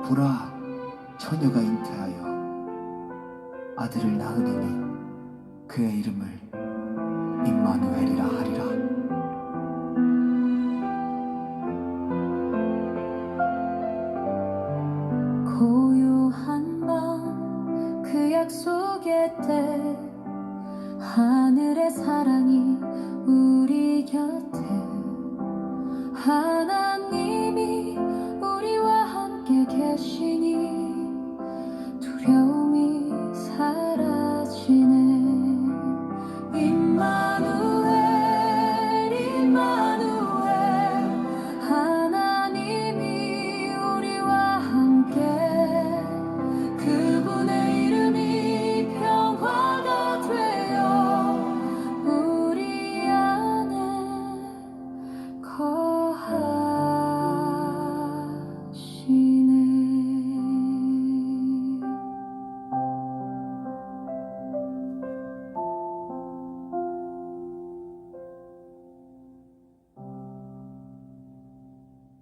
보라, 처녀가 잉태하여 아들을 낳으리니 그의 이름을 임마누엘이라 하리라. 고요한 밤 그 약속의 때 하늘의 사랑이 우리 곁에 하나